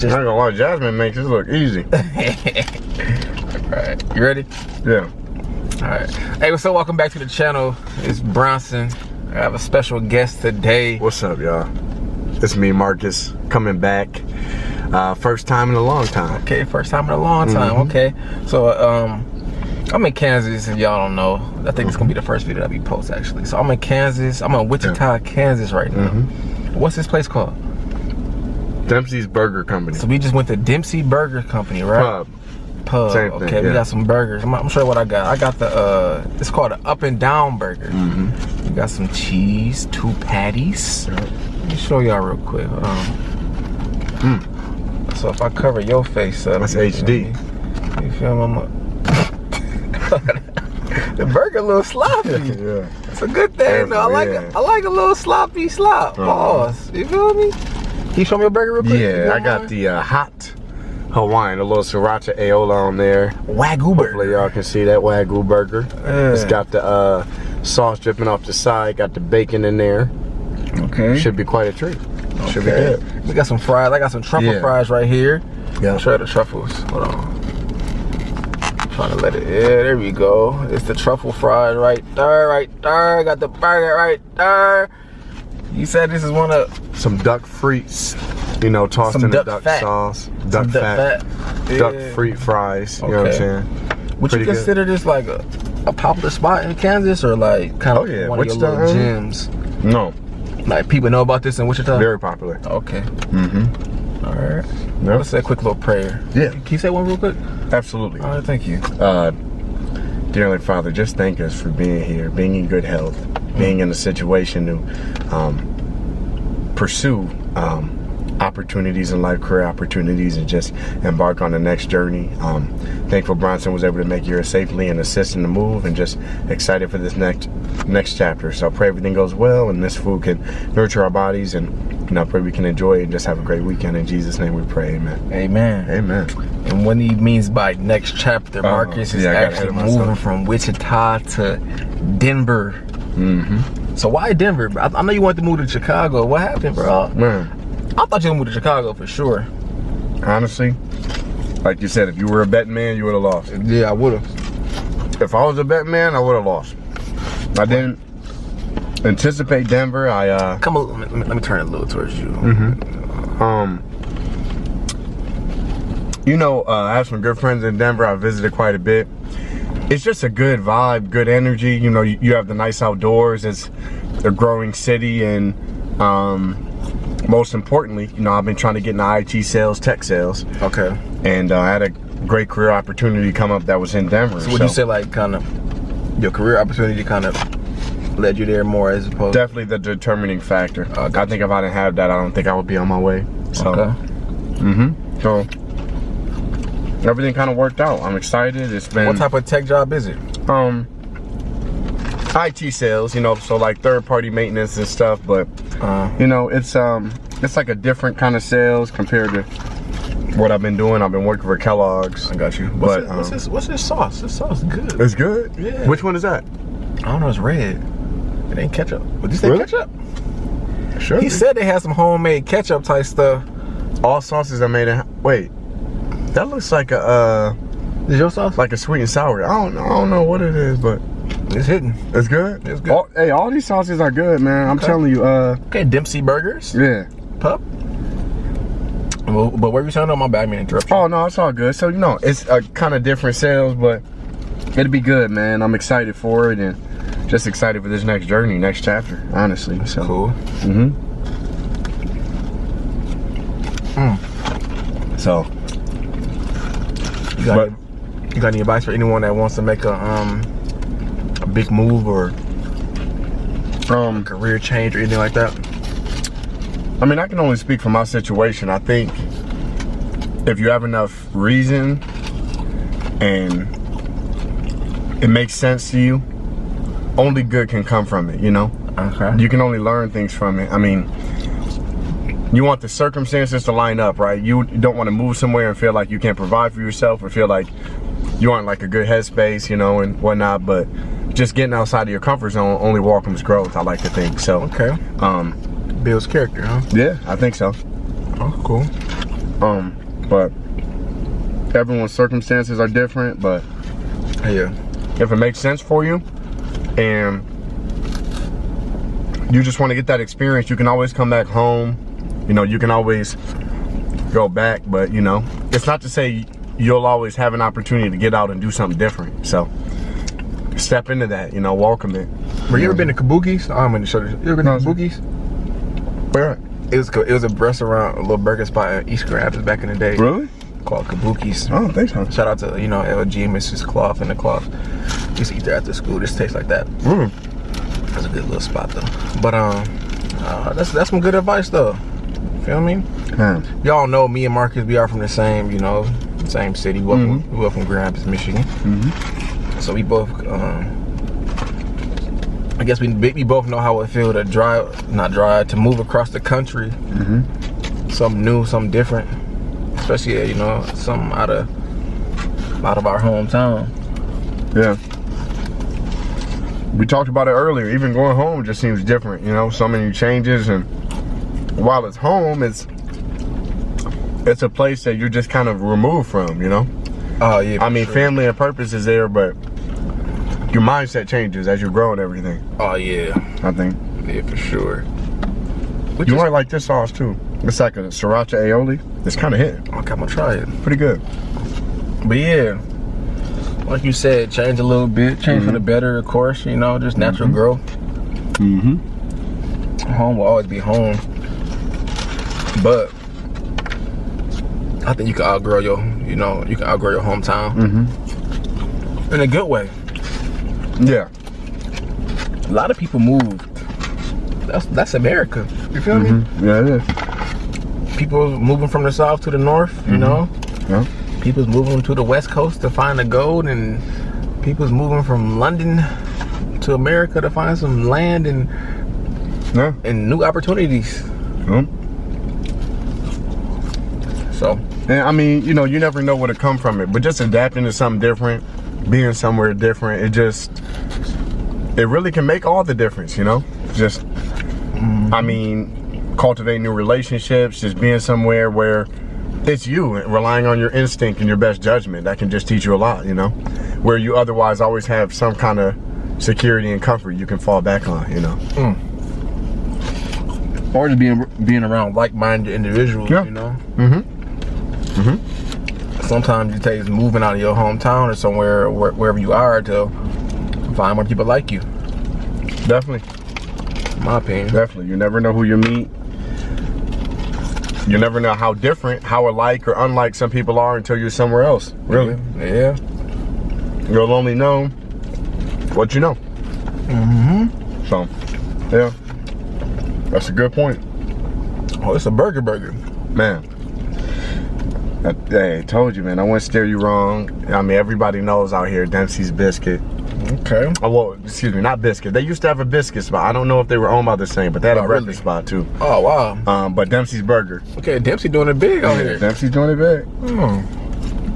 Just not gonna lie, Jasmine makes this look easy. Alright, you ready? Yeah. Alright. Hey, what's up? Welcome back to the channel. It's Bronson. I have a special guest today. What's up, y'all? It's me, Marcus, coming back. First time in a long time. Okay, first time in a long time. Okay. So, I'm in Kansas, if y'all don't know. I think it's gonna be the first video that we post, actually. So I'm in Kansas. I'm in Wichita, Kansas right now. What's this place called? Dempsey's Burger Company. So we just went to Dempsey Burger Company, right? Pub. Same thing, okay, we got some burgers. I'm sure what I got. I got the it's called an up and down burger. We got some cheese, 2 patties. Let me show y'all real quick. So if I cover your face up, that's HD. You feel me? The burger a little sloppy. Yeah. It's a good thing though. I like a little sloppy slop. Pause. You feel me? Can you show me a burger real quick? Yeah, I got the hot Hawaiian, a little sriracha aioli on there. Wagyu burger. Hopefully y'all can see that Wagyu burger. It's got the sauce dripping off the side, got the bacon in there. Okay. Should be quite a treat. Okay. Should be good. We got some fries. I got some truffle fries right here. Yeah. I'll show you the truffles. Hold on. Trying to let it, there we go. It's the truffle fries right there, got the burger right there. You said this is one of some duck frites, you know, tossed in the duck sauce, duck fat, duck frite fries. You know what I'm saying? Would you consider this like a popular spot in Kansas, or like kind of one of your little gyms? No, like people know about this in Wichita. Very popular. Okay. All right. Let's say a quick little prayer. Yeah. Can you say one real quick? Absolutely. All right, thank you. Dearly Father, just thank us for being here, being in good health, being in a situation to pursue opportunities in life, career opportunities, and just embark on the next journey. Thankful Bronson was able to make it here safely and assist in the move, and just excited for this next chapter. So I pray everything goes well and this food can nurture our bodies, and I pray we can enjoy it and just have a great weekend. In Jesus' name we pray, amen. Amen. Amen. And what he means by next chapter, Marcus, is actually moving from Wichita to Denver. So why Denver? I know you wanted to move to Chicago. What happened, bro? Man, I thought you would move to Chicago for sure. Honestly, like you said, if you were a betting man, you would have lost. Yeah, I would have. If I was a betting man, I would have lost. I didn't anticipate Denver. Come on, let me turn it a little towards you. You know, I have some good friends in Denver. I visited quite a bit. It's just a good vibe, good energy. You know, you have the nice outdoors. It's a growing city, and most importantly, you know, I've been trying to get into IT sales, tech sales. Okay. And I had a great career opportunity come up that was in Denver. So would you say, like, kind of your career opportunity kind of led you there more as opposed? Definitely the determining factor. I think if I didn't have that, I don't think I would be on my way. So, so everything kind of worked out. I'm excited. It's been. What type of tech job is it? IT sales, you know, so like third-party maintenance and stuff. But you know, it's like a different kind of sales compared to what I've been doing. I've been working for Kellogg's. I got you. What's this sauce? This sauce is good. It's good. Yeah. Which one is that? I don't know. It's red. It ain't ketchup. Would you say ketchup? Sure. He said they had some homemade ketchup type stuff. All sauces are made in. Wait, that looks like a. Is your sauce? Like a sweet and sour. I don't know what it is, but it's hitting. It's good. It's good. All these sauces are good, man. I'm telling you. Okay, Dempsey burgers. Yeah. Pup. Well, but what were you saying? Oh, my bad, I mean interrupt you. Oh no, it's all good. So you know, it's a kind of different sales, but it'll be good, man. I'm excited for it, and just excited for this next journey, next chapter. Honestly, so cool. So, you got any advice for anyone that wants to make a big move or a career change or anything like that? I mean, I can only speak for my situation. I think if you have enough reason and it makes sense to you, only good can come from it, you know? Okay. You can only learn things from it. I mean, you want the circumstances to line up, right? You don't want to move somewhere and feel like you can't provide for yourself, or feel like you aren't like a good headspace, you know, and whatnot. But just getting outside of your comfort zone only welcomes growth, I like to think. So okay. Builds character, huh? Yeah, I think so. Oh, cool. But everyone's circumstances are different, but Yeah. if it makes sense for you and you just want to get that experience, you can always come back home. You know, you can always go back, but you know, it's not to say you'll always have an opportunity to get out and do something different. So step into that, you know, welcome it. Were you ever been to Kabuki's? I'm going to show you. You ever been to Kabuki's? Where? It was a restaurant, a little burger spot in East Grand Rapids back in the day. Really? Called Kabuki's. Oh, thanks, huh? Shout out to, you know, LG, Mrs. Cloth and the Cloth. Used to eat there after school. This tastes like that. That's a good little spot though. But that's some good advice though. Feel me? Y'all know me and Marcus, we are from the same, you know, same city. We are from Grand Rapids, Michigan. So we both, I guess we both know how it feels to to move across the country. Something new, something different. Especially, you know, something out of our hometown. Yeah. We talked about it earlier. Even going home just seems different, you know, so many changes. And while it's home, it's a place that you're just kind of removed from, you know? Oh, yeah. I mean, family and purpose is there, but your mindset changes as you grow and everything. Oh, yeah. I think. Yeah, for sure. You might like this sauce, too. It's like a sriracha aioli. It's kind of hitting. Okay, I'm gonna try it. Pretty good. But yeah, like you said, change a little bit. Change for the better, of course. You know, just natural growth. Home will always be home. But I think you can outgrow your hometown. In a good way. Yeah. A lot of people moved. That's America. You feel me? Yeah, it is. People moving from the south to the north, you know? Yeah. People's moving to the west coast to find the gold, and people's moving from London to America to find some land and new opportunities. So, and I mean, you know, you never know what'll come from it, but just adapting to something different, being somewhere different, it really can make all the difference, you know? Just, I mean, cultivate new relationships, just being somewhere where it's you, relying on your instinct and your best judgment. That can just teach you a lot, you know? Where you otherwise always have some kind of security and comfort you can fall back on, you know? Or just being around like-minded individuals, you know? Sometimes it takes moving out of your hometown or somewhere, wherever you are, to find more people like you. Definitely. In my opinion. Definitely. You never know who you meet. You never know how different, how alike or unlike some people are until you're somewhere else. Really? Yeah. You'll only know what you know. So, yeah. That's a good point. Oh, it's a burger. Man. Hey, I told you, man. I wouldn't steer you wrong. I mean, everybody knows out here Dempsey's Biscuit. Okay. Oh, well, excuse me, not Biscuit. They used to have a biscuit spot. I don't know if they were owned by the same, but they had a breakfast spot too. Oh, wow. But Dempsey's Burger. Okay, Dempsey doing it big out here. Dempsey's doing it big.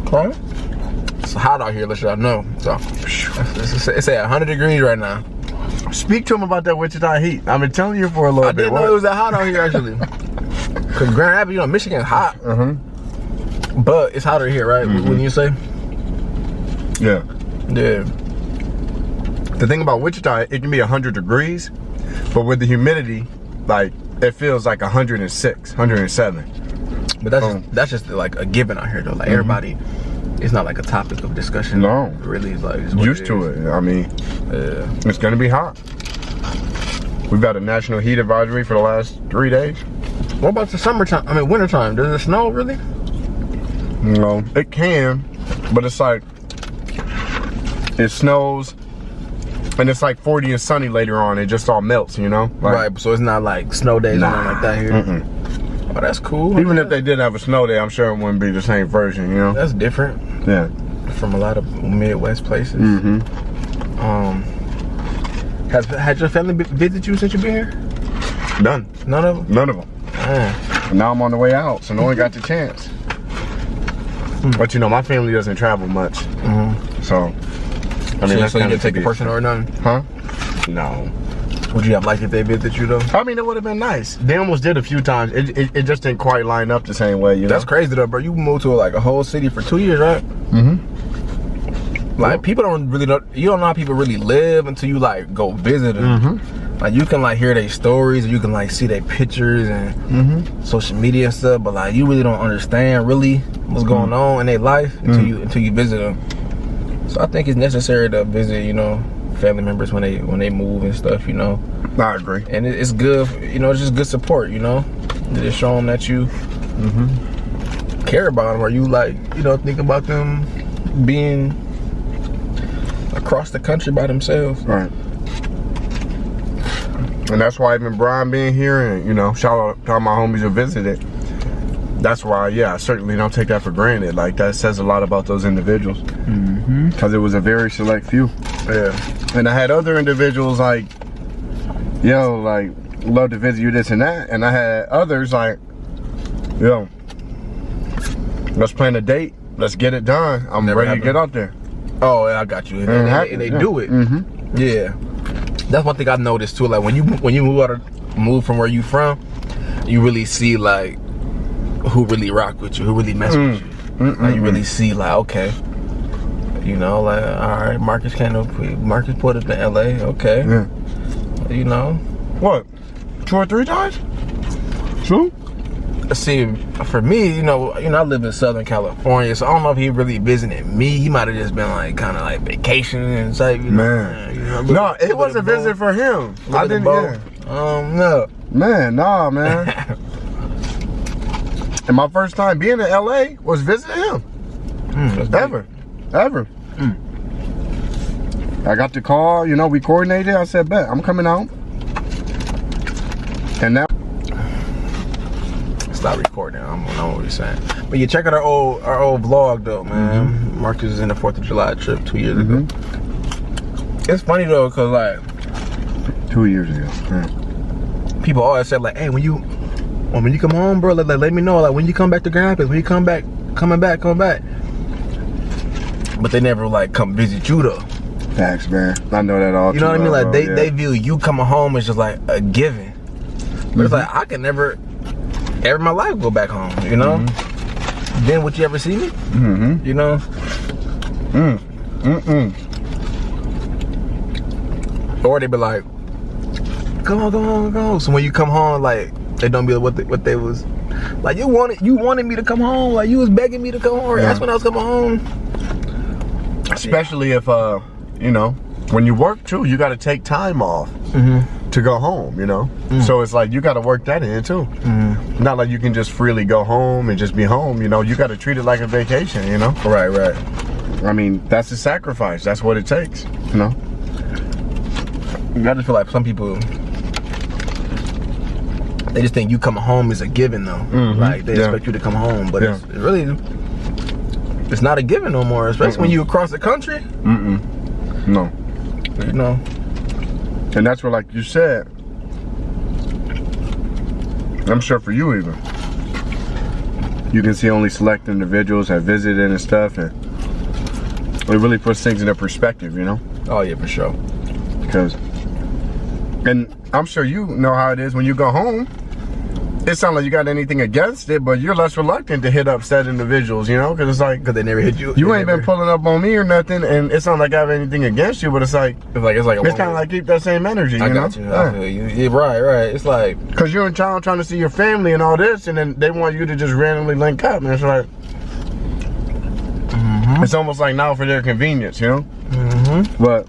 Okay. It's hot out here, let y'all know. So, it's at 100 degrees right now. Speak to him about that Wichita heat. I've been telling you for a little bit. I didn't know it was that hot out here, actually. Because Grand Rapids, you know, Michigan's hot. But it's hotter here, right? Wouldn't you say? Yeah. Yeah. The thing about Wichita, it can be 100 degrees, but with the humidity, like, it feels like 106, 107. But that's just like a given out here, though. Like, everybody, it's not like a topic of discussion. No. Really, it's like, it's used to it. I mean, it's gonna be hot. We've got a national heat advisory for the last 3 days. What about the summertime? I mean, wintertime. Does it snow, really? No, it can, but it's like, it snows, and it's like 40 and sunny later on. It just all melts, you know? Like, right, so it's not like snow days or nothing like that here. Oh, that's cool. Even if they did have a snow day, I'm sure it wouldn't be the same version, you know? That's different. Yeah. From a lot of Midwest places. Has your family visited you since you've been here? None. None of them? None of them. Now I'm on the way out, so no one got the chance. But you know, my family doesn't travel much. So, I mean, so you didn't take a person or none? Huh? No. Would you have liked if they visited you though? I mean, it would have been nice. They almost did a few times. It just didn't quite line up the same way, you know? That's crazy though, bro. You moved to like a whole city for 2 years, right? Mm-hmm. Like people don't really know, you don't know how people really live until you like go visit them. Mm-hmm. Like you can like hear their stories, or you can like see their pictures and social media and stuff, but like you really don't understand really what's going on in their life until you visit them. So I think it's necessary to visit, you know, family members when they move and stuff, you know. I agree. And it's good, you know, it's just good support, you know. Just show them that you care about them, or you like, you know, think about them being across the country by themselves. Right. And that's why even Brian being here, and you know, shout out to all my homies who visited. That's why, yeah, I certainly don't take that for granted. Like that says a lot about those individuals. Because it was a very select few. Yeah. And I had other individuals like, yo, like, love to visit you, this and that. And I had others like, yo, let's plan a date. Let's get it done. I'm ready to get out there. Oh, yeah, I got you. And they do it. Yeah. That's one thing I noticed too. Like when you move from where you from, you really see like who really rock with you, who really mess with you. Like you really see like, okay, you know, like all right, Marcus put up in LA, okay. Yeah. You know. What? 2 or 3 times? 2? See, for me, you know, I live in Southern California, so I don't know if he really visited me. He might have just been like kind of like vacationing and stuff. You know, no, it was a visit for him. I didn't. No. Man, nah, man. And my first time being in LA was visiting him. Ever. I got the call, you know, we coordinated. I said, bet, I'm coming out. And now. Stop recording. I don't know what you're saying. But you check out our old vlog though, man. Marcus is in the 4th of July trip 2 years ago. It's funny though, cause like 2 years ago. People always said like, hey, when you come home, bro, let me know. Like when you come back to Grand Rapids, when you come back. But they never like come visit you though. Facts, man. I know that all. You know what I mean? Like they view you coming home as just like a given. But it's like I can never ever in my life go back home, you know? Then would you ever see me? You know? Or they be like, come on. So when you come home, like they don't be what they was like. You wanted me to come home, like you was begging me to come home. That's when I was coming home. Especially if you know, when you work too, you got to take time off to go home, you know? So it's like you got to work that in too. Not like you can just freely go home and just be home, you know? You got to treat it like a vacation, you know? Right. I mean, that's a sacrifice. That's what it takes, you know? I just feel like some people, they just think you coming home is a given though. Like they expect you to come home, but it's really, it's not a given no more, especially when you across the country. No. You know. And that's what, like you said, I'm sure for you even, you can see only select individuals have visited and stuff, and it really puts things into perspective, you know? Oh yeah, for sure. Because, and I'm sure you know how it is when you go home. It sounds like you got anything against it, but you're less reluctant to hit up said individuals, you know? Because it's like, because they never hit you. You ain't been pulling up on me or nothing, and it's not like I have anything against you, but it's like it's kind of like keep that same energy, I got you. I feel you. Yeah, right. It's like, because you're in town trying to see your family and all this, and then they want you to just randomly link up, and it's like, it's almost like now for their convenience, you know? But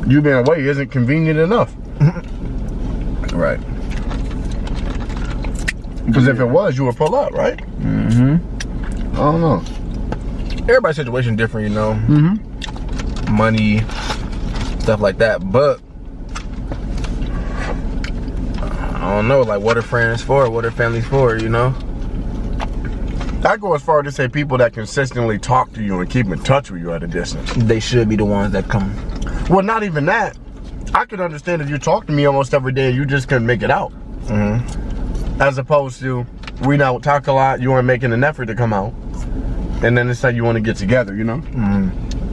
you being away isn't convenient enough. Right. Because if it was, you would pull up, right? I don't know. Everybody's situation different, you know. Money, stuff like that. But I don't know, like what are friends for? What are families for, you know? I go as far to say people that consistently talk to you and keep in touch with you at a distance. They should be the ones that come. Well, not even that. I could understand if you talk to me almost every day and you just couldn't make it out. As opposed to, we don't talk a lot, you aren't making an effort to come out. And then it's like you want to get together, you know?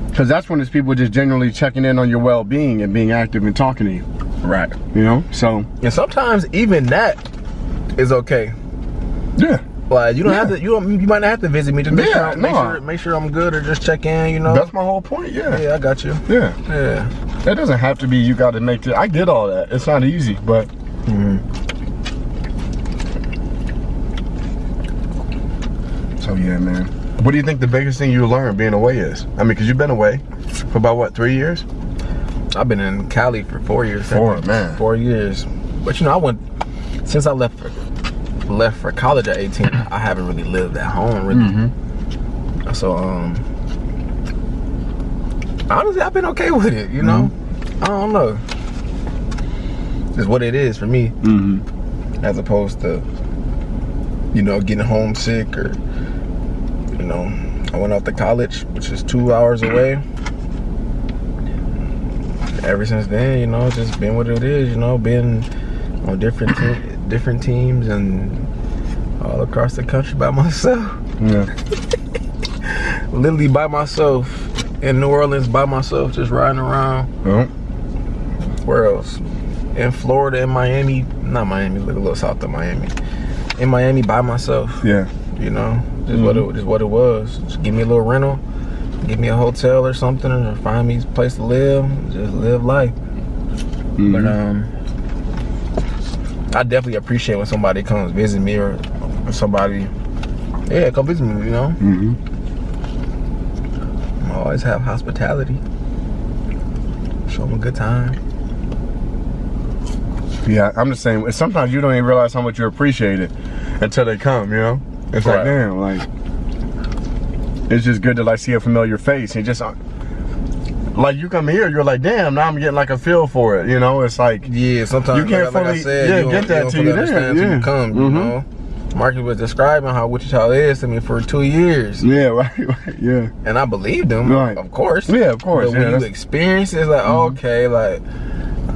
Because that's when it's people just generally checking in on your well-being and being active and talking to you. Right. You know, so. And sometimes even that is okay. Yeah. Like you don't have to. You might not have to visit me. Just make sure I'm good, or just check in. You know. That's my whole point. Yeah. Yeah, I got you. Yeah. Yeah. It doesn't have to be you got to make it. I get all that. It's not easy, but. So yeah, man. What do you think the biggest thing you learned being away is? I mean, because you've been away for about what, 3 years? I've been in Cali for 4 years. 4 years. But you know, I went since I left for college at 18. I haven't really lived at home really. So honestly, I've been okay with it. You know, I don't know. It's what it is for me, as opposed to getting homesick or. I went off to college, which is 2 hours away. Ever since then, it's just been what it is. Been on different teams and all across the country by myself. Yeah. Literally by myself in New Orleans by myself, just riding around. Where else? In Florida, in Miami, not Miami, a little south of Miami. In Miami by myself. Yeah. Just what it was. Just give me a little rental, give me a hotel or something, or find me a place to live. Just live life. But I definitely appreciate when somebody comes visit me or somebody, come visit me. I always have hospitality. Show them a good time. Yeah, I'm just saying. Sometimes you don't even realize how much you appreciate it until they come. It's like, damn, like, it's just good to like see a familiar face and just like you come here, you're like, damn, now I'm getting like a feel for it. It's like, yeah, sometimes you can't fully, like I said, get that till you're there. Till you come, you know. Marcus was describing how Wichita is to me for 2 years. Yeah, right, yeah. And I believed him, of course. Yeah, of course. But when you experience it, it's like, okay, like,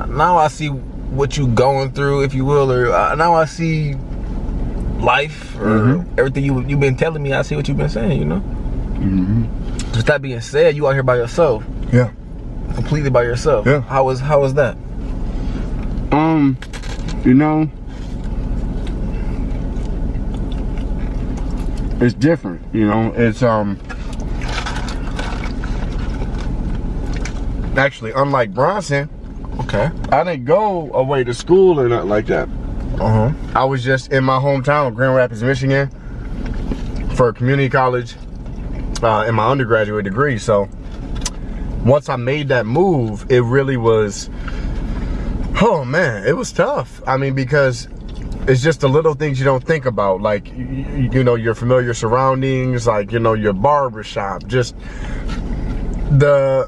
now I see what you going through, if you will, or now I see life or everything you've been telling me. I see what you've been saying, With that being said, you out here by yourself. Yeah. Completely by yourself. Yeah. How was that? It's different, it's actually, unlike Bronson, okay, I didn't go away to school or nothing like that. I was just in my hometown, Grand Rapids, Michigan, for a community college in my undergraduate degree. So once I made that move, it really was, oh man, it was tough. I mean, because it's just the little things you don't think about, like, your familiar surroundings, like, your barber shop, just the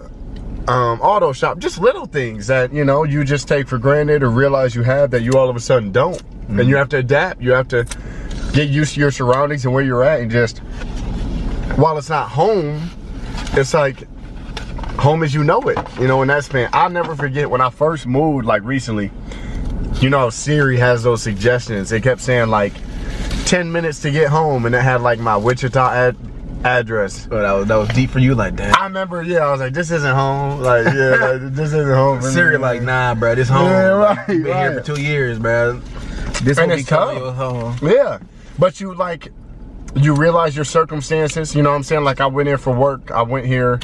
auto shop, just little things that, you just take for granted or realize you have that you all of a sudden don't. And you have to adapt. You have to get used to your surroundings and where you're at, and just, while it's not home, it's like home as you know it, in that span. I'll never forget when I first moved, like recently, how Siri has those suggestions. It kept saying like 10 minutes to get home, and it had like my Wichita address. Oh, that was deep for you, like, damn. I remember, I was like, this isn't home. Like, this isn't home for Siri, me. like, nah, bro, this home. Yeah, right, Been here for 2 years, bro. This and will it's become tough. your home. Yeah, but you realize your circumstances. You know what I'm saying? Like, I went here for work. I went here,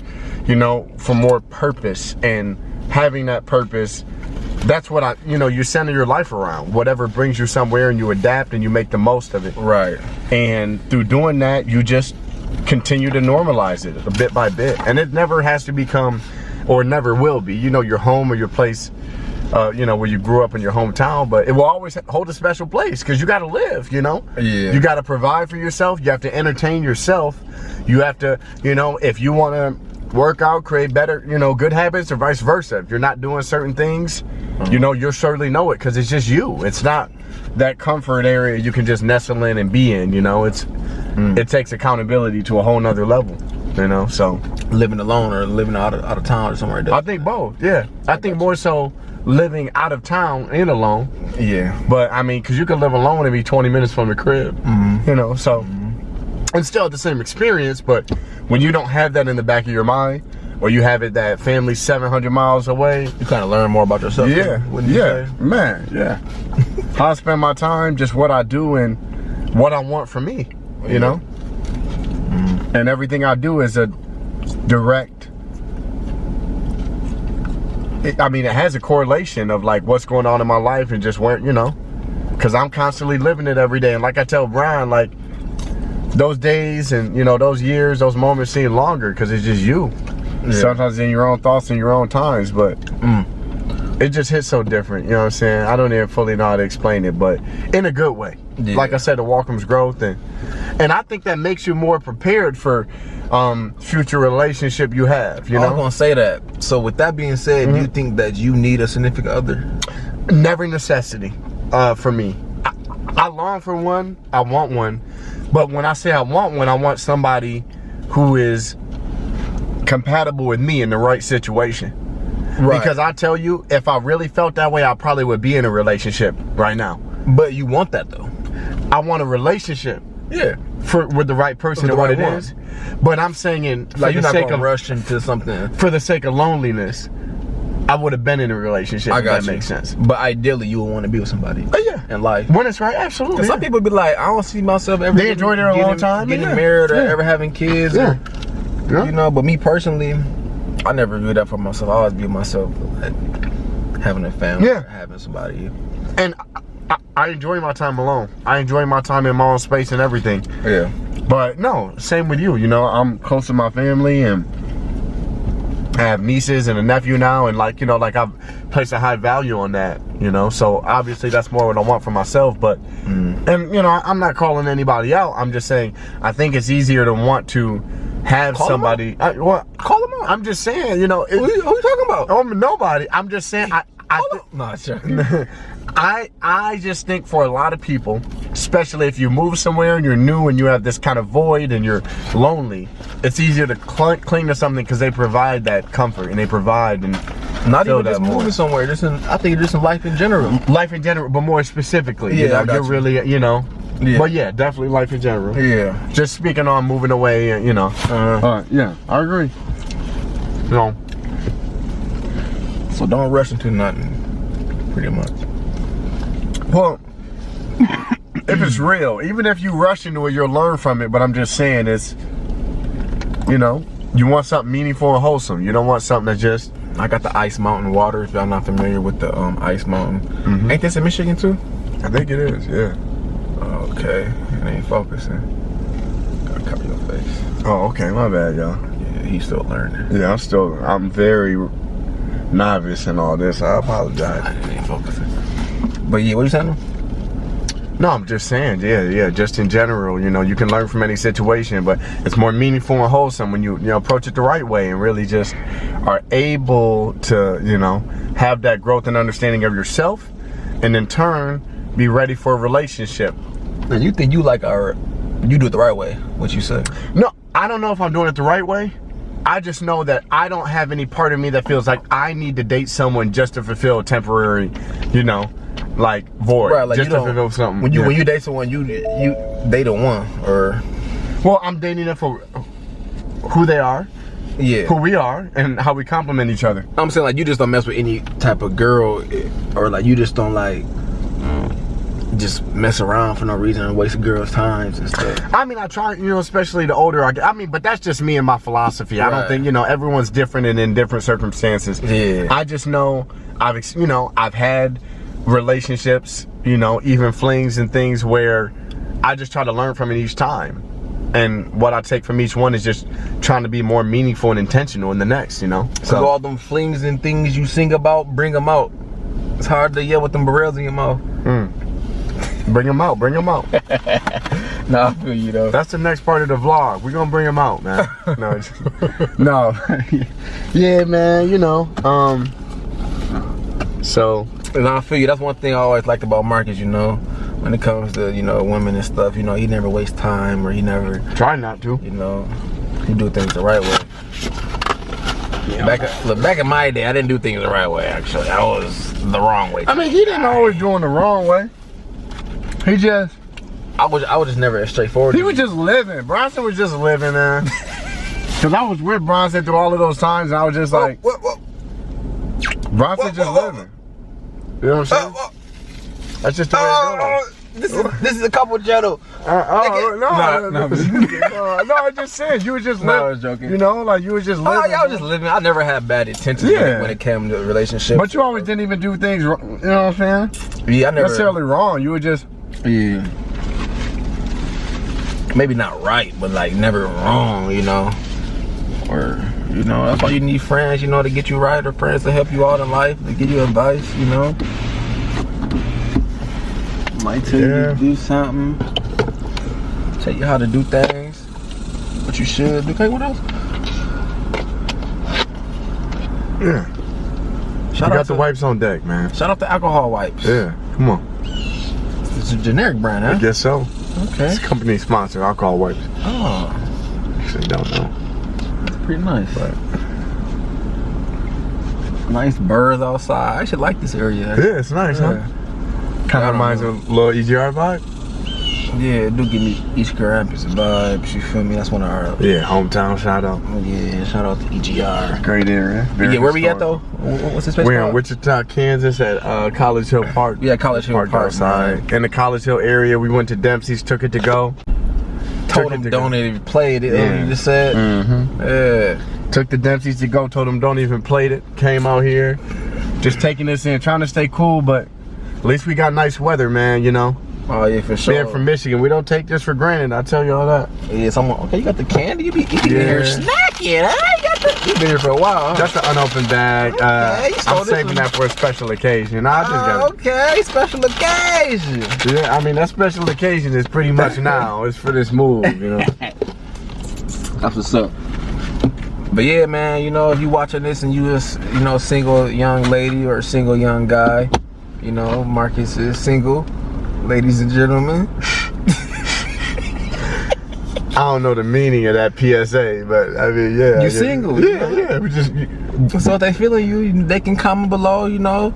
for more purpose, and having that purpose, that's what you center your life around. Whatever brings you somewhere, and you adapt and you make the most of it. Right. And through doing that, you just continue to normalize it a bit by bit. And it never has to become, or never will be, your home or your place, where you grew up in your hometown, but it will always hold a special place because you got to live, Yeah. You got to provide for yourself. You have to entertain yourself. You have to, if you want to work out, create better, good habits, or vice versa. If you're not doing certain things, you'll surely know it because it's just you. It's not that comfort area you can just nestle in and be in, it takes accountability to a whole nother level, so. Living alone or living out of town or somewhere like that. I think both, yeah. I think more so living out of town and alone. Yeah. But I mean, because you can live alone and be 20 minutes from the crib, so. And still the same experience, but when you don't have that in the back of your mind, or you have it that family 700 miles away. You kind of learn more about yourself. Yeah, man, yeah. How I spend my time, just what I do and what I want for me, you know? And everything I do is a direct, it has a correlation of like what's going on in my life and just where, you know, because I'm constantly living it every day. And like I tell Brian, like those days and, you know, those years, those moments seem longer because it's just you. Yeah. Sometimes in your own thoughts and your own times, but it just hits so different, you know what I'm saying? I don't even fully know how to explain it, but in a good way. Yeah. Like I said, the walk comes growth, and I think that makes you more prepared for future relationship you have, you know? I was gonna say that. So with that being said, do you think that you need a significant other? Never necessity for me. I long for one, I want one, but when I say I want one, I want somebody who is compatible with me in the right situation. Right. Because I tell you, if I really felt that way, I probably would be in a relationship right now. But you want that though? I want a relationship. Yeah. With the right person, the right one. Is. But I'm saying like you're not gonna rush into something for the sake of loneliness. I would have been in a relationship. I got if that makes sense. But ideally, you would want to be with somebody. In life. When it's right, absolutely. Because some people be like, I don't see myself ever. They enjoy their long time, getting married or ever having kids. Or, you know, but me personally, I never view that for myself. I always view myself like having a family, or having somebody. And I enjoy my time alone. I enjoy my time in my own space and everything. Yeah. But no, same with you. You know, I'm close to my family and I have nieces and a nephew now, and like, you know, like I've placed a high value on that, you know, so obviously that's more what I want for myself. But and you know, I'm not calling anybody out. I'm just saying I think it's easier to want to have somebody. Call them out. I'm just saying, you know, who you talking about? Nobody. I'm just saying I just think for a lot of people, especially if you move somewhere and you're new and you have this kind of void and you're lonely, it's easier to cling to something because they provide that comfort and they provide and not even just moving somewhere. I think just in life in general. Life in general, but more specifically, you know, you're really, you know. Yeah. But yeah, definitely life in general. Yeah. Just speaking on moving away, you know. Yeah, I agree. No. So don't rush into nothing. Pretty much. Well, if it's real, even if you rush into it, you'll learn from it. But I'm just saying, it's, you know, you want something meaningful and wholesome. You don't want something that just. I got the Ice Mountain water. If y'all not familiar with the Ice Mountain, ain't this in Michigan too? I think it is. Yeah. Okay, it ain't focusing. Gotta cover your face. Oh, okay, my bad, y'all. Yeah, he's still learning. Yeah, I'm very novice in all this. I apologize. It ain't focusing. But yeah, what you saying? No, I'm just saying, yeah, just in general, you know, you can learn from any situation, but it's more meaningful and wholesome when you know, approach it the right way and really just are able to, you know, have that growth and understanding of yourself, and in turn, be ready for a relationship. And you think you do it the right way, what you said? No, I don't know if I'm doing it the right way. I just know that I don't have any part of me that feels like I need to date someone just to fulfill a temporary, you know, like void, right, like just to fulfill something. When you date someone, you date a one, or well, I'm dating them for who they are, who we are, and how we complement each other. I'm saying like you just don't mess with any type of girl, or like you just don't like just mess around for no reason and waste girls' times and stuff. I mean, I try, you know, especially the older I get. I mean, but that's just me and my philosophy. Right. I don't think, you know, everyone's different and in different circumstances. Yeah. I just know I've had relationships, you know, even flings and things where I just try to learn from it each time. And what I take from each one is just trying to be more meaningful and intentional in the next, you know? So all them flings and things you sing about, bring them out. It's hard to yell with them barrels in your mouth. Bring them out, bring them out. Nah, I feel you though. That's the next part of the vlog. We're gonna bring them out, man. No. Yeah, man, you know, so. And I feel you, that's one thing I always liked about Marcus, you know, when it comes to, you know, women and stuff, you know, he never wastes time, or he never. Try not to. You know, he do things the right way. Yeah. Back in my day, I didn't do things the right way, actually. I was the wrong way. I mean, he didn't always do it the wrong way. He just... I was just never as straightforward. He was just living. Bronson was just living, man. Cause I was with Bronson through all of those times, and I was just like, Bronson just living. You know what I'm saying? That's just the way it goes. This is a couple gentle. No, I just said you was just living. No, I was joking. You know, like you was just living. Oh, y'all was just living. I never had bad intentions when it came to relationships. But you always didn't even do things, you know what I'm saying? Yeah, I never necessarily wrong. You were just maybe not right, but like never wrong, you know. Or that's why you need friends, you know, to get you right, or friends to help you out in life, to give you advice, you know. Might tell you to do something, tell you how to do things, what you should do. Okay, what else? Yeah. You got the wipes on deck, man. Shout out to Alcohol Wipes. Yeah, come on. It's a generic brand, huh? I guess so. Okay. It's company sponsor, Alcohol Wipes. Oh. Actually, don't know. That's pretty nice. But nice birds outside. I actually like this area. Yeah, it's nice, huh? Kind of reminds me of a little EGR vibe. Yeah, it do give me East Rapids vibes, you feel me? That's one of our hometown shout out. Yeah, shout out to EGR. Great area. Yeah, where we at though? What's this place We're called? in Wichita, Kansas at College Hill Park. Yeah, College Hill Park. Outside. In the College Hill area, we went to Dempsey's, took it to go. Told them don't even play it. You just said. Yeah. Took the Dempsey's to go, told them don't even play it. Came out here, just taking this in, trying to stay cool, but at least we got nice weather, man, you know. Oh yeah, for sure. Being from Michigan, we don't take this for granted. I tell you all that. Yeah, okay, you got the candy. You be here snacking, huh? You been here for a while, huh? That's an unopened bag. I'm saving that for a special occasion. I just got it. Okay, special occasion. Yeah, I mean that special occasion is pretty much now. It's for this move, you know. That's what's up. But yeah, man, you know, if you watching this and you just, you know, single young lady or single young guy, you know, Marcus is single. Ladies and gentlemen. I don't know the meaning of that PSA, but I mean, yeah. You single? Yeah. We just. So if they feeling you, they can comment below, you know.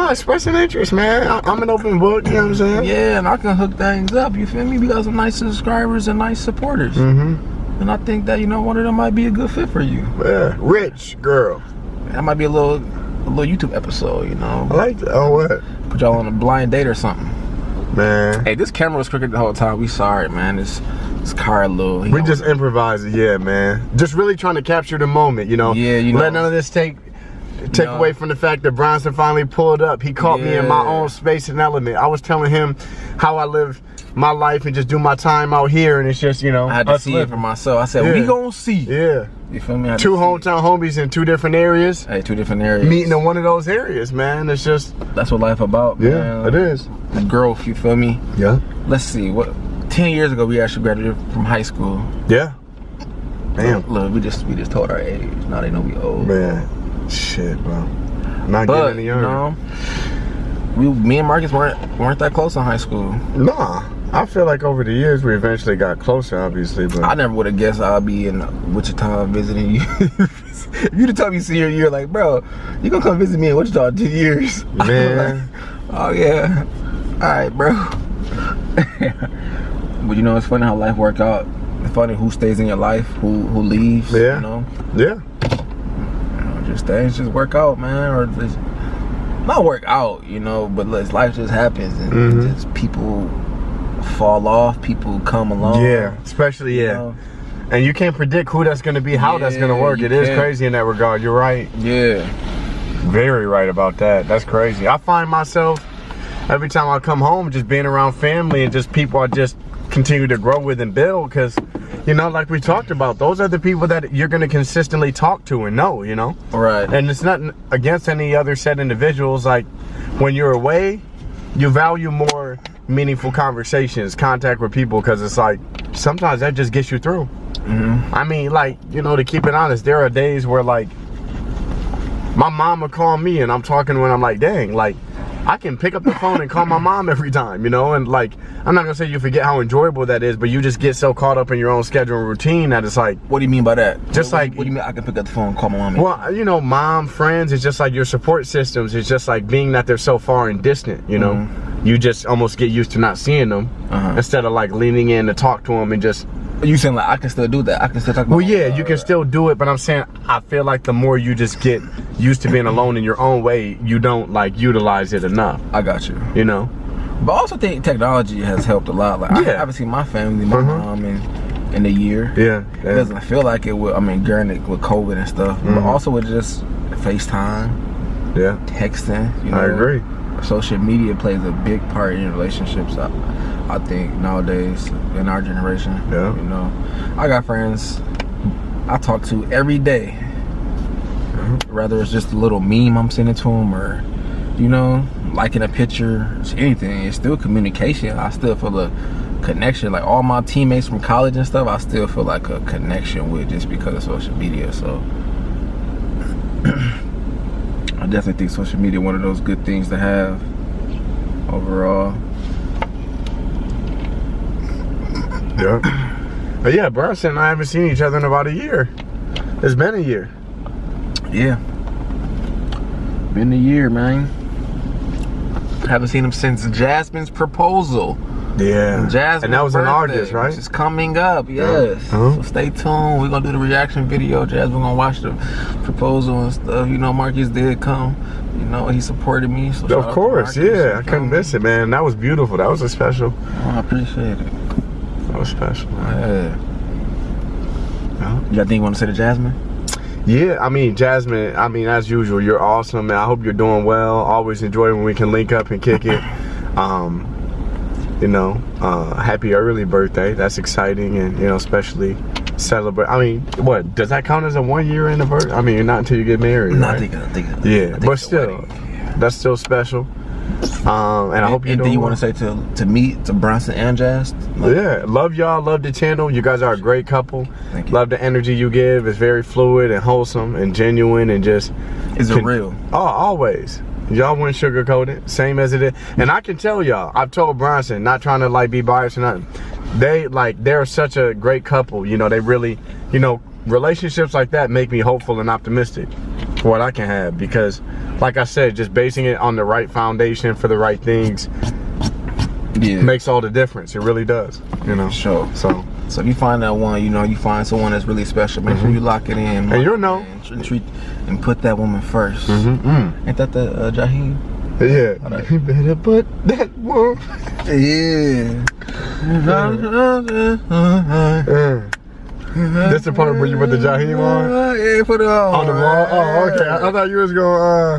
Express an interest, man. I'm an open book, you know what I'm saying? Yeah, and I can hook things up, you feel me? We got some nice subscribers and nice supporters. And I think that, you know, one of them might be a good fit for you. Yeah, rich girl. That might be a little YouTube episode, you know. I like that. Oh, what? Put y'all on a blind date or something. Man. Hey, this camera was crooked the whole time. We sorry, man. This car a little. We just improvise it, yeah, man. Just really trying to capture the moment, you know. Yeah, you know. Let none of this take away from the fact that Bronson finally pulled up. He caught me in my own space and element. I was telling him how I live my life and just do my time out here, and it's just, you know. I had to see it for myself. I said, we gonna see. Yeah. You feel me? Two hometown homies in two different areas. Hey, two different areas. Meeting in one of those areas, man. It's just. That's what life about, man. Yeah, it is. The growth, you feel me? Yeah. Let's see, 10 years ago we actually graduated from high school. Yeah. Damn. Look, we just told our age. Now they know we old. Man, shit, bro. Not getting any younger. You know, me and Marcus weren't that close in high school. Nah. I feel like over the years we eventually got closer, obviously, but I never would have guessed I'd be in Wichita visiting you. If you'd have told me senior year, like, bro, you gonna come visit me in Wichita in 2 years? Man. Like, oh yeah. Alright, bro. But you know, it's funny how life work out. It's funny who stays in your life, who leaves. Yeah. You know? Yeah. You know, just things just work out, man. Or just not work out, you know, but life just happens and just people fall off, people come along. Yeah, especially you know? And you can't predict who that's gonna be, how that's gonna work. It is crazy in that regard. You're right. Yeah. Very right about that. That's crazy. I find myself every time I come home just being around family and just people I just continue to grow with and build, because you know, like we talked about, those are the people that you're gonna consistently talk to and know, you know. Right. And it's nothing against any other set individuals. Like when you're away, you value more meaningful conversations, contact with people, because it's like sometimes that just gets you through. I mean, like, you know, to keep it honest, there are days where like my mom would call me and I'm talking when I'm like, dang, like I can pick up the phone and call my mom every time, you know. And like, I'm not gonna say you forget how enjoyable that is, but you just get so caught up in your own schedule and routine that it's like. What do you mean by that? Just what do you mean I can pick up the phone and call my mom? Well, you know, mom, friends, it's just like your support systems. It's just like being that they're so far and distant, you know. You just almost get used to not seeing them instead of like leaning in to talk to them and just You saying like I can still do that? I can still talk about. Well, yeah, you can still do it, but I'm saying I feel like the more you just get used to being alone in your own way, you don't like utilize it enough. I got you. You know. But I also think technology has helped a lot. Like I haven't seen my family, my mom, in a year. Yeah. It doesn't feel like it with. I mean, granted with COVID and stuff, but also with just FaceTime. Yeah. Texting. You know, I agree. Social media plays a big part in relationships. I think nowadays in our generation. Yeah. You know, I got friends I talk to every day. Whether it's just a little meme I'm sending to them, or you know, liking a picture, anything. It's still communication. I still feel a connection. Like all my teammates from college and stuff, I still feel like a connection with just because of social media. So I definitely think social media one of those good things to have overall. Yeah. But yeah, Bronson and I haven't seen each other in about a year. It's been a year. Yeah. Been a year, man. Haven't seen him since Jasmine's proposal. Yeah. Jasmine's and that was in birthday, August, right? Which is coming up, yes. So stay tuned. We're gonna do the reaction video. Jasmine gonna watch the proposal and stuff. You know, Marcus did come. You know, he supported me. So of course, yeah. I couldn't miss it, man. That was beautiful. That was a special. Oh, I appreciate it. That was special, man. Yeah. You got anything you want to say to Jasmine? Yeah, I mean, Jasmine, as usual, you're awesome, man. I hope you're doing well. Always enjoy when we can link up and kick it. You know, happy early birthday. That's exciting, and, you know, especially celebrate. I mean, what, does that count as a 1 year anniversary? I mean, not until you get married, No, right? I think Yeah, but still, that's still special. And I hope you do. doing You well. want to say to Bronson and Jazz? Yeah, love y'all, love the channel. You guys are a great couple. Thank you. Love the energy you give. It's very fluid and wholesome and genuine and just... Is it real? Oh, always. Y'all wouldn't sugarcoat it, same as it is. And I can tell y'all, I've told Bronson, not trying to like be biased or nothing, they're such a great couple. You know, they really, you know, relationships like that make me hopeful and optimistic for what I can have, because like I said, just basing it on the right foundation for the right things makes all the difference. It really does, you know. Sure. So if you find that one, you know, you find someone that's really special, make sure you lock it in. And you'll know. And put that woman first. Ain't that the Jaheim? Yeah. Right. You better put that one. Yeah. That's the part where you put the Jaheim on? Yeah, put it on. On the wall? Oh, okay. I thought you was going,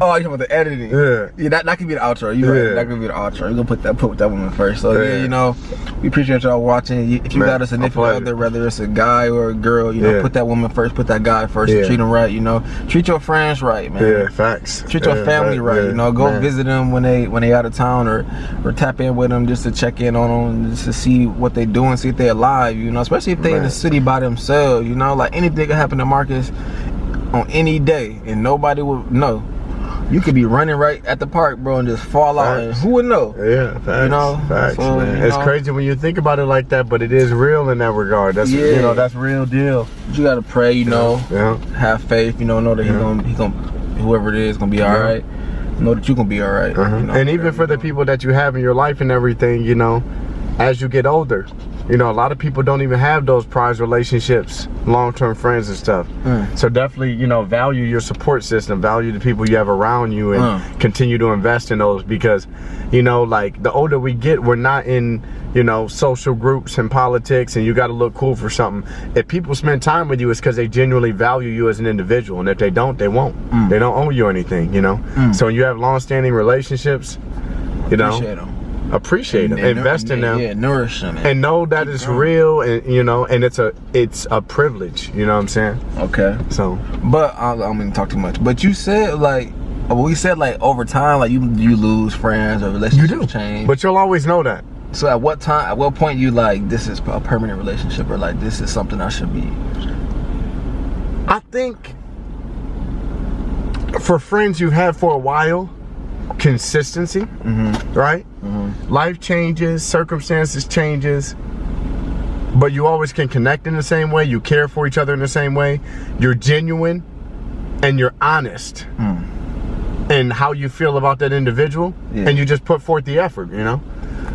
Oh, you talking about the editing? Yeah. Yeah, that could be the outro. You right. That could be the outro. You're gonna put that woman first. So yeah, you know, we appreciate y'all watching. If you got a significant other, whether it's a guy or a girl, you know, put that woman first, put that guy first, and treat them right, you know. Treat your friends right, man. Yeah, facts. Treat your family right, you know. Go visit them when they out of town, or tap in with them just to check in on them, just to see what they doing, see if they're alive, you know, especially if they in the city by themselves, you know, like anything could happen to Marcus on any day and nobody would know. You could be running right at the park, bro, and just fall out, and who would know? Yeah, facts. You know, facts, so, man. It's crazy when you think about it like that, but it is real in that regard. That's you know, that's real deal. You gotta pray, you know, have faith, you know that he gonna whoever it is gonna be all right. Know that you gonna be all right. You know, and even for the people that you have in your life and everything, you know, as you get older, you know, a lot of people don't even have those prized relationships, long-term friends and stuff. So definitely, you know, value your support system, value the people you have around you, and continue to invest in those, because, you know, like the older we get, we're not in, you know, social groups and politics and you got to look cool for something. If people spend time with you, it's because they genuinely value you as an individual, and if they don't, they won't. They don't owe you anything, you know. So when you have long-standing relationships, you know, appreciate them, invest in them, nourish them, and know that it's real, and you know, and it's a privilege, you know what I'm saying? Okay. So, but I don't mean to talk too much, but you said like over time, like you lose friends or relationships change, but you'll always know that. So at what point you like, this is a permanent relationship, or like this is something I should be? I think for friends you have for a while, consistency, right? Life changes, circumstances changes, but you always can connect in the same way. You care for each other in the same way. You're genuine and you're honest in how you feel about that individual, and you just put forth the effort, you know.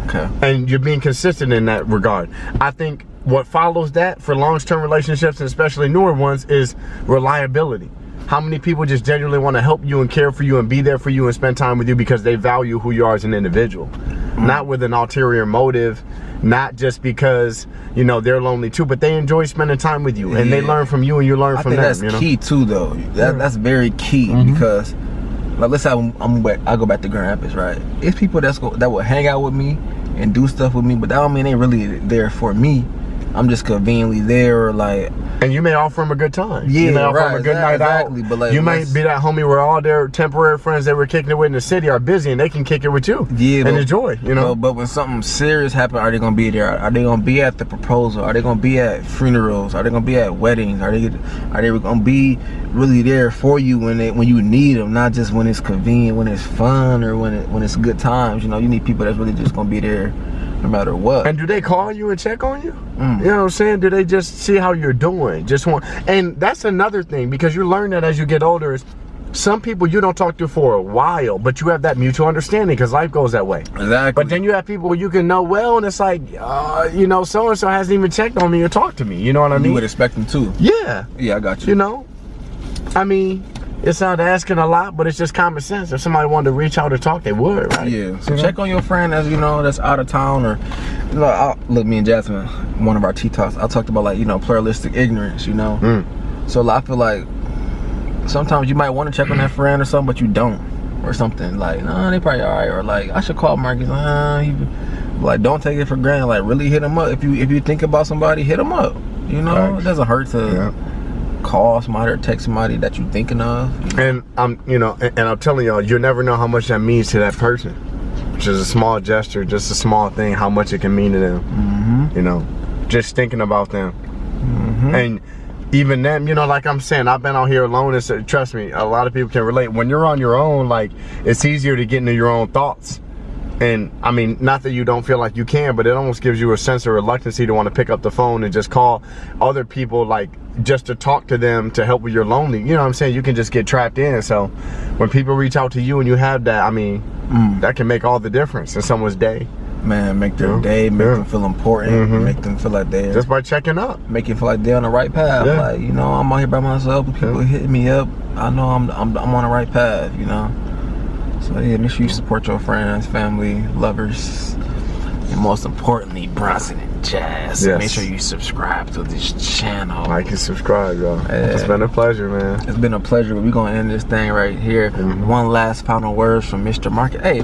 Okay. And you're being consistent in that regard. I think what follows that for long-term relationships, and especially newer ones, is reliability. How many people just genuinely want to help you and care for you and be there for you and spend time with you because they value who you are as an individual, not with an ulterior motive, not just because, you know, they're lonely too, but they enjoy spending time with you and they learn from you and you learn from them. I think that's key too, though. That's very key because, like, let's say I go back to Grand Rapids, right? It's people that will hang out with me and do stuff with me, but that don't mean they really there for me. I'm just conveniently there, or like. And you may offer them a good time. Yeah, you may offer them a good night exactly, out. But like, you might be that homie where all their temporary friends they were kicking it with in the city are busy and they can kick it with you. Yeah, and enjoy, you know. But when something serious happens, are they gonna be there? Are they gonna be at the proposal? Are they gonna be at funerals? Are they gonna be at weddings? Are they gonna be really there for you when you need them? Not just when it's convenient, when it's fun, or when it's good times. You know, you need people that's really just gonna be there no matter what. And do they call you and check on you? You know what I'm saying? Do they just see how you're doing? And that's another thing, because you learn that as you get older, is some people you don't talk to for a while, but you have that mutual understanding because life goes that way. Exactly. But then you have people where you can know well, and it's like, you know, so-and-so hasn't even checked on me or talked to me. You know what I mean? You would expect them to. Yeah. Yeah, I got you. You know? I mean, it's not asking a lot, but it's just common sense. If somebody wanted to reach out or talk, they would, right? Yeah. So check on your friend that's, you know, that's out of town, or, you know, look, me and Jasmine, one of our tea talks, I talked about, like, you know, pluralistic ignorance, you know? So I feel like sometimes you might want to check on that friend or something, but you don't, or something. Like, nah, they probably all right, or like, I should call Marcus. Like, don't take it for granted. Like, really hit him up. If you think about somebody, hit him up. You know, it doesn't hurt to call somebody or text somebody that you're thinking of. You know? And I'm telling y'all, you'll never know how much that means to that person. Just a small gesture, just a small thing, how much it can mean to them. You know, just thinking about them. And even them, you know, like I'm saying, I've been out here alone, and so, trust me, a lot of people can relate. When you're on your own, like, it's easier to get into your own thoughts. And I mean, not that you don't feel like you can, but it almost gives you a sense of reluctancy to want to pick up the phone and just call other people, like, just to talk to them to help with your lonely. You know what I'm saying? You can just get trapped in. So when people reach out to you and you have that, I mean, that can make all the difference in someone's day. Man, make their day, make them feel important, make them feel like they're just by checking up, make you feel like they're on the right path. Like, you know, I'm out here by myself, people hitting me up, I know I'm on the right path, you know. So yeah, make sure you support your friends, family, lovers, and most importantly, Bronson and Jazz. Yes. Make sure you subscribe to this channel. Like and subscribe, y'all. It's been a pleasure, man. It's been a pleasure, but we're gonna end this thing right here. One last final words from Mr. Market. Hey,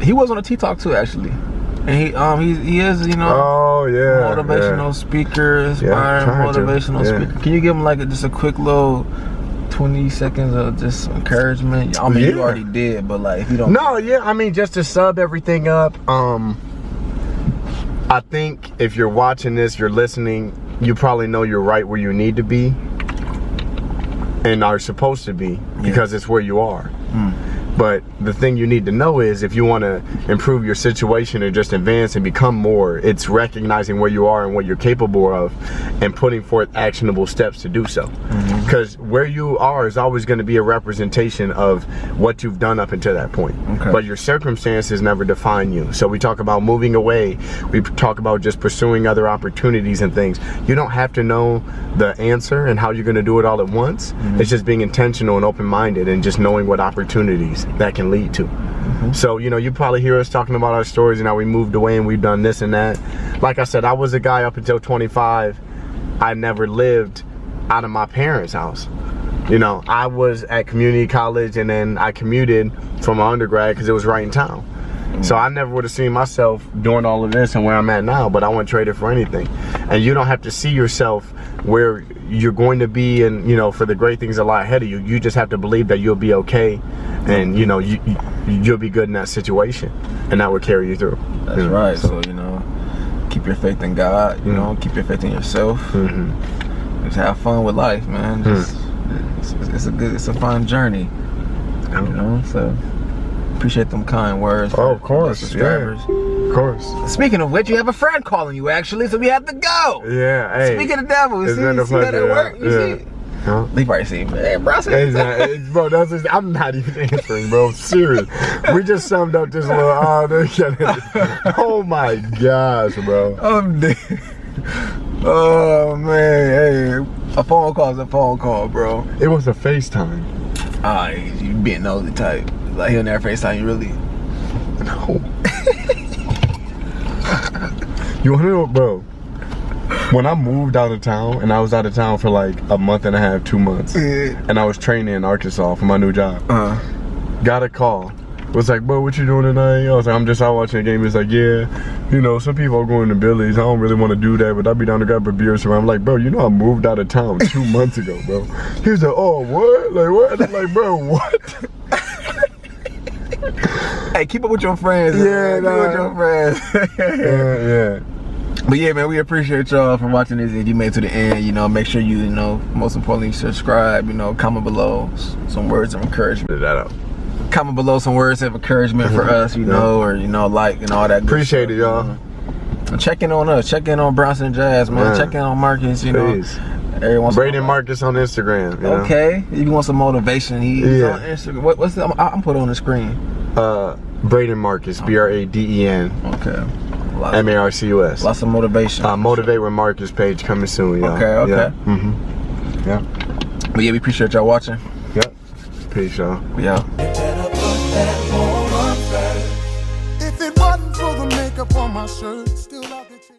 he was on a Tea Talk too, actually, and he is, you know, motivational speaker, inspiring motivational speaker. Can you give him like just a quick little 20 seconds of just encouragement? I mean, you already did, but like, if you don't. No, I mean, just to sub everything up. I think if you're watching this, you're listening, you probably know you're right where you need to be and are supposed to be, because it's where you are. But the thing you need to know is, if you want to improve your situation or just advance and become more, it's recognizing where you are and what you're capable of and putting forth actionable steps to do so. Because where you are is always going to be a representation of what you've done up until that point. But your circumstances never define you. So we talk about moving away. We talk about just pursuing other opportunities and things. You don't have to know the answer and how you're going to do it all at once. It's just being intentional and open-minded and just knowing what opportunities that can lead to. So, you know, you probably hear us talking about our stories and how we moved away and we've done this and that. Like I said, I was a guy up until 25. I never lived out of my parents' house. You know, I was at community college and then I commuted from my undergrad because it was right in town. So I never would have seen myself doing all of this and where I'm at now, but I wouldn't trade it for anything. And you don't have to see yourself where you're going to be, and, you know, for the great things that lie ahead of you. You just have to believe that you'll be okay, and, you know, you'll be good in that situation, and that will carry you through. That's right. So, you know, keep your faith in God, you know, keep your faith in yourself. Just have fun with life, man. It's a fun journey, you know. So appreciate them kind words. Oh, of course, Of course. Speaking of which, you have a friend calling you, actually, so we have to go. Yeah, hey. Speaking of the devil, you see that at work? You see? They probably see, man, Bronson. Bro, I'm not even answering, bro. I'm serious. We just summed up this little, oh my gosh, bro. I'm dead. Oh man, hey, a phone call is a phone call, bro. It was a FaceTime. Ah, you being nosy type. Like he'll never FaceTime you, really. No. You wanna know, bro? When I moved out of town, and I was out of town for like a month and a half, 2 months, and I was training in Arkansas for my new job. Got a call. Was like, bro, what you doing tonight? I was like, I'm just out watching a game. He's like, yeah, you know, some people are going to Billy's. I don't really want to do that, but I'll be down to grab a beer. So I'm like, bro, you know I moved out of town 2 months ago, bro. He was like, oh, what? Like, what? I'm like, bro, what? Hey, keep up with your friends. Yeah, keep up with your friends. Yeah. But yeah, man, we appreciate y'all for watching this. If you made it to the end, you know, make sure you know, most importantly, subscribe, you know, comment below some words of encouragement. Get that out. Comment below some words of encouragement for us, you know, or, you know, like and all that good Appreciate stuff, it, y'all. You know. Check in on us. Check in on Bronson and Jazz, man. Check in on Marcus, you Please. know. Everyone's Braden Marcus on Instagram. You know? Okay. If you want some motivation, he's on Instagram. What's the, I'm put it on the screen. Braden Marcus, BRADEN. Okay. MARCUS. Lots of motivation. Motivate with Marcus page coming soon, y'all. Okay. Yeah. Yeah. But yeah, we appreciate y'all watching. Yep. Peace, y'all. We out. If it wasn't for the makeup on my shirt, still